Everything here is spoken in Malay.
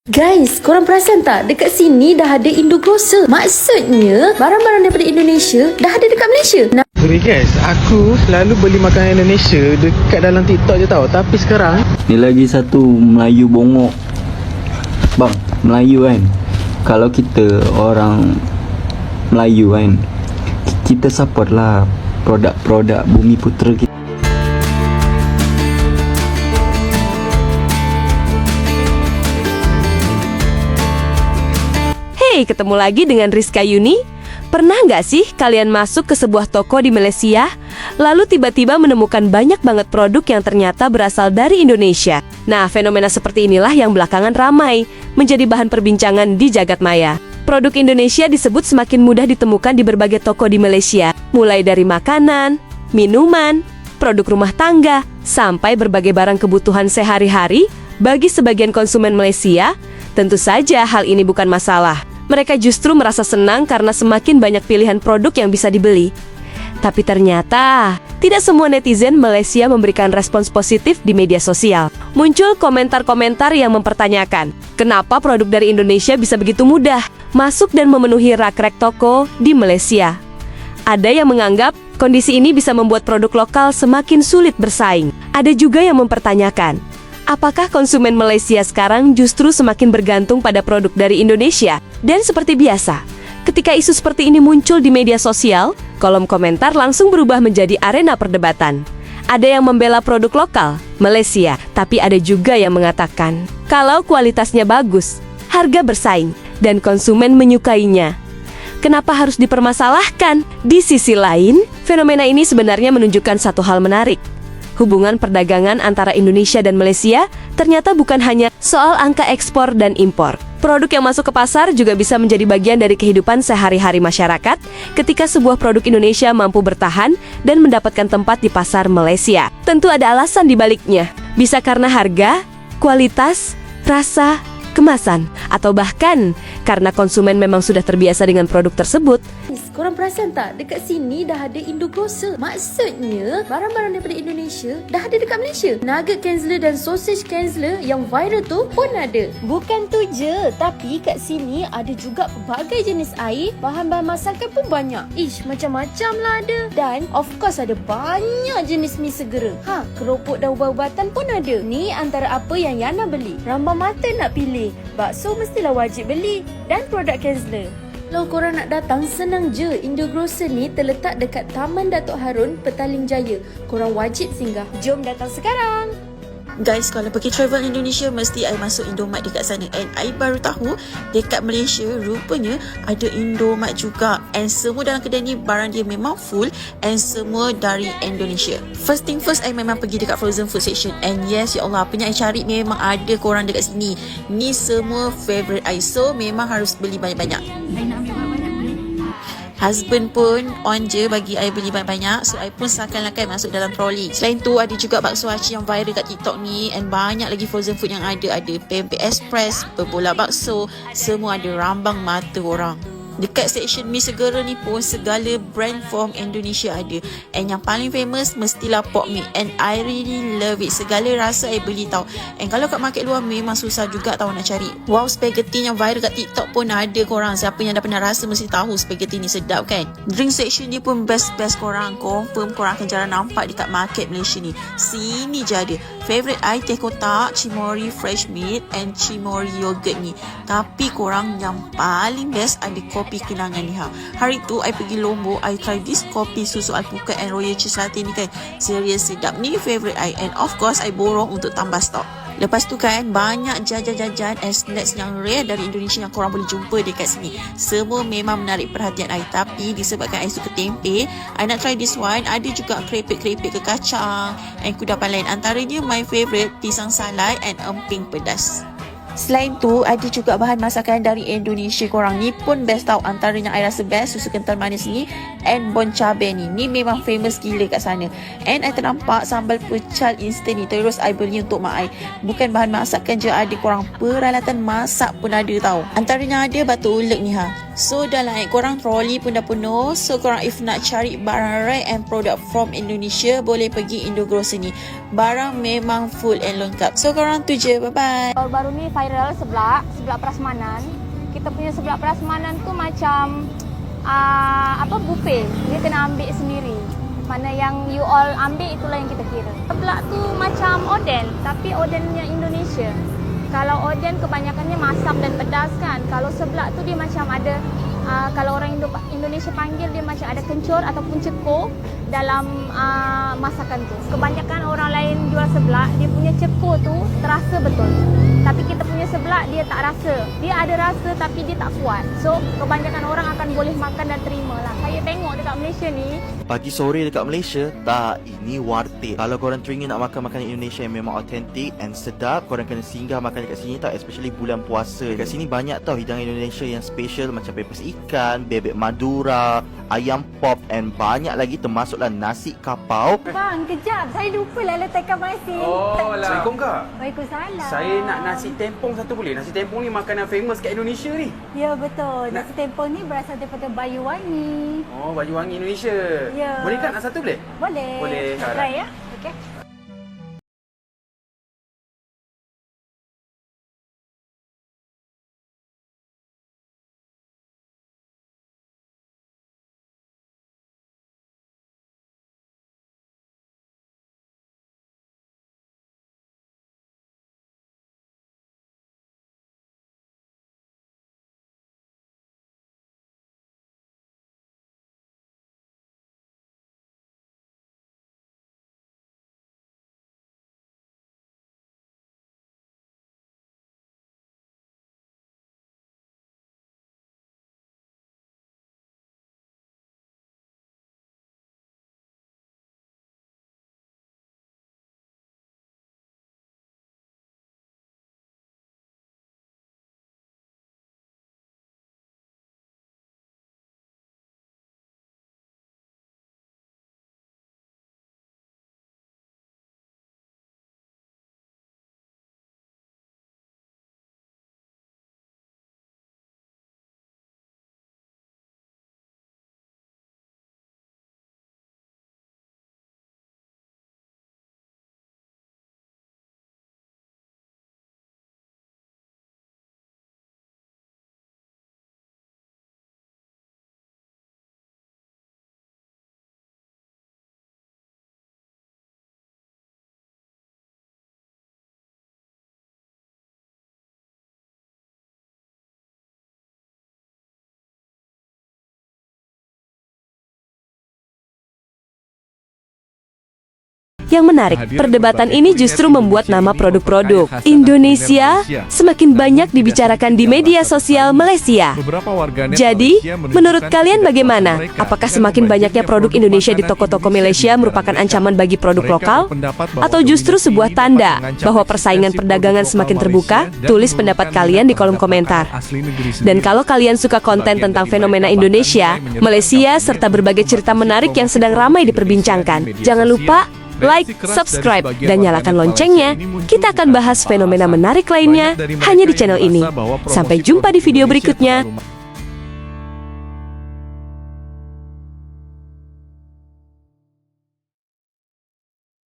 Guys, korang perasan tak? Dekat sini dah ada Indogrocer. Maksudnya, barang-barang daripada Indonesia dah ada dekat Malaysia. Sorry guys, aku selalu beli makanan Indonesia dekat dalam TikTok je tau. Tapi sekarang Ni lagi satu Melayu bongok. Bang, Melayu kan, kalau kita orang Melayu kan, kita support lah produk-produk Bumi Putera kita. Hey, ketemu lagi dengan Rizka Yuni. Pernah nggak sih kalian masuk ke sebuah toko di Malaysia, lalu tiba-tiba menemukan banyak banget produk yang ternyata berasal dari Indonesia? Nah, fenomena seperti inilah yang belakangan ramai, menjadi bahan perbincangan di jagat maya. Produk Indonesia disebut semakin mudah ditemukan di berbagai toko di Malaysia, mulai dari makanan, minuman, produk rumah tangga, sampai berbagai barang kebutuhan sehari-hari. Bagi sebagian konsumen Malaysia, tentu saja hal ini bukan masalah. Mereka justru merasa senang karena semakin banyak pilihan produk yang bisa dibeli. Tapi ternyata, tidak semua netizen Malaysia memberikan respons positif di media sosial. Muncul komentar-komentar yang mempertanyakan, kenapa produk dari Indonesia bisa begitu mudah masuk dan memenuhi rak-rak toko di Malaysia. Ada yang menganggap kondisi ini bisa membuat produk lokal semakin sulit bersaing. Ada juga yang mempertanyakan, apakah konsumen Malaysia sekarang justru semakin bergantung pada produk dari Indonesia? Dan seperti biasa, ketika isu seperti ini muncul di media sosial, kolom komentar langsung berubah menjadi arena perdebatan. Ada yang membela produk lokal, Malaysia, tapi ada juga yang mengatakan, kalau kualitasnya bagus, harga bersaing, dan konsumen menyukainya, kenapa harus dipermasalahkan? Di sisi lain, fenomena ini sebenarnya menunjukkan satu hal menarik. Hubungan perdagangan antara Indonesia dan Malaysia ternyata bukan hanya soal angka ekspor dan impor. Produk yang masuk ke pasar juga bisa menjadi bagian dari kehidupan sehari-hari masyarakat ketika sebuah produk Indonesia mampu bertahan dan mendapatkan tempat di pasar Malaysia. Tentu ada alasan di baliknya. Bisa karena harga, kualitas, rasa, kemasan, atau bahkan karena konsumen memang sudah terbiasa dengan produk tersebut. Korang perasan tak? Dekat sini dah ada Indogrocer. Maksudnya, barang-barang daripada Indonesia dah ada dekat Malaysia. Nugget Kienzler dan sausage Kienzler yang viral tu pun ada. Bukan tu je, tapi kat sini ada juga pelbagai jenis air. Bahan-bahan masakan pun banyak. Macam-macam lah ada. Dan of course ada banyak jenis mi segera. Keropok dan ubat-ubatan pun ada. Ni antara apa yang Yana beli. Rambang mata nak pilih, bakso mestilah wajib beli. Dan produk Kienzler. Kalau korang nak datang, senang je. Indogrocer ni terletak dekat Taman Datuk Harun, Petaling Jaya. Korang wajib singgah. Jom datang sekarang. Guys, kalau pergi travel Indonesia, mesti I masuk Indomaret dekat sana. And I baru tahu, dekat Malaysia, rupanya ada Indomaret juga. And semua dalam kedai ni, barang dia memang full. And semua dari Indonesia. First thing first, I memang pergi dekat frozen food section. And yes, ya Allah, apa yang I cari memang ada korang dekat sini. Ni semua favourite I. So, memang harus beli banyak-banyak. Husband pun on je bagi I beli banyak-banyak. So I pun sakan-lakan masuk dalam troli. Selain tu ada juga bakso aci yang viral kat TikTok ni. And banyak lagi frozen food yang ada. Ada pempek express, berbola bakso. Semua ada, rambang mata orang. Dekat section mi segera ni pun segala brand from Indonesia ada. And yang paling famous mestilah pork meat. And I really love it. Segala rasa I beli tau. And kalau kat market luar memang susah juga tau nak cari. Wow, spaghetti yang viral kat TikTok pun ada korang. Siapa yang dah pernah rasa mesti tahu spaghetti ni sedap kan. Drink section dia pun best-best korang. Confirm korang akan jarang nampak dekat market Malaysia ni. Sini je ada. Favorite I teh kotak, Cimory fresh meat and Cimory yogurt ni. Tapi korang yang paling best ada kopi kenangan ni Hari tu I pergi Lombok, I try this kopi susu alpukat and royal cheese latte ni kan. Serius sedap. Ni favorite I. And of course I borong untuk tambah stok. Lepas tu kan, banyak jajan-jajan and snacks yang rare dari Indonesia yang korang boleh jumpa dekat sini. Semua memang menarik perhatian I. Tapi disebabkan I suka tempe, I nak try this one. Ada juga keripik-keripik ke kacang and kudapan lain. Antaranya my favourite, pisang salai and emping pedas. Selain tu, ada juga bahan masakan dari Indonesia korang. Ni pun best tau. Antaranya I rasa best susu kental manis ni and bon cabai ni. Ni memang famous gila kat sana. And I ternampak sambal pecal instant ni. Terus I beli untuk mak I. Bukan bahan masakan je ada korang, peralatan masak pun ada tau. Antaranya ada batu ulek ni So dah lah, korang troli pun dah penuh. So korang if nak cari barang rare and product from Indonesia, boleh pergi Indogrocer ni. Barang memang full and lengkap. So korang tu je, bye bye. Baru ni viral seblak prasmanan. Kita punya seblak prasmanan tu macam buffet. Dia kena ambil sendiri. Mana yang you all ambil itulah yang kita kira. Seblak tu macam oden, tapi odennya Indonesia. Kalau oden kebanyakannya masam dan pedas kan. Kalau seblak tu dia macam ada, kalau orang Indonesia panggil dia macam ada kencur ataupun cekur dalam masakan tu. Kebanyakan orang lain jual seblak, dia punya cekur tu terasa betul. Tapi kita punya seblak dia tak rasa. Dia ada rasa tapi dia tak kuat. So kebanyakan orang akan boleh makan dan terima lah. Saya tengok dekat Malaysia ni, pagi sore dekat Malaysia, tak, ini worth it. Kalau korang teringin nak makan makanan Indonesia yang memang authentic and sedap, korang kena singgah makan dekat sini tau, especially bulan puasa. Dekat sini banyak tau hidangan Indonesia yang special macam pepes ikan, bebek Madura, ayam pop and banyak lagi termasuklah nasi kapau. bang, kejap. Saya lupa lah letakkan masin. Oh lah. Assalamualaikum kak. Waalaikumsalam. Saya nak nasi tempong satu boleh? Nasi tempong ni makanan famous kat Indonesia ni. Ya, betul. Nasi tempong ni berasal daripada Bayuwangi. Oh, Bayuwangi Indonesia. Ya. Boleh tak nak satu boleh? Boleh. Boleh. Try ya. Okey. Yang menarik, perdebatan ini justru membuat nama produk-produk Indonesia semakin banyak dibicarakan di media sosial Malaysia. Jadi, menurut kalian bagaimana? Apakah semakin banyaknya produk Indonesia di toko-toko Malaysia merupakan ancaman bagi produk lokal? Atau justru sebuah tanda bahwa persaingan perdagangan semakin terbuka? Tulis pendapat kalian di kolom komentar. Dan kalau kalian suka konten tentang fenomena Indonesia, Malaysia, serta berbagai cerita menarik yang sedang ramai diperbincangkan, jangan lupa like, subscribe, dan nyalakan loncengnya. Kita akan bahas fenomena menarik lainnya hanya di channel ini. Sampai jumpa di video berikutnya.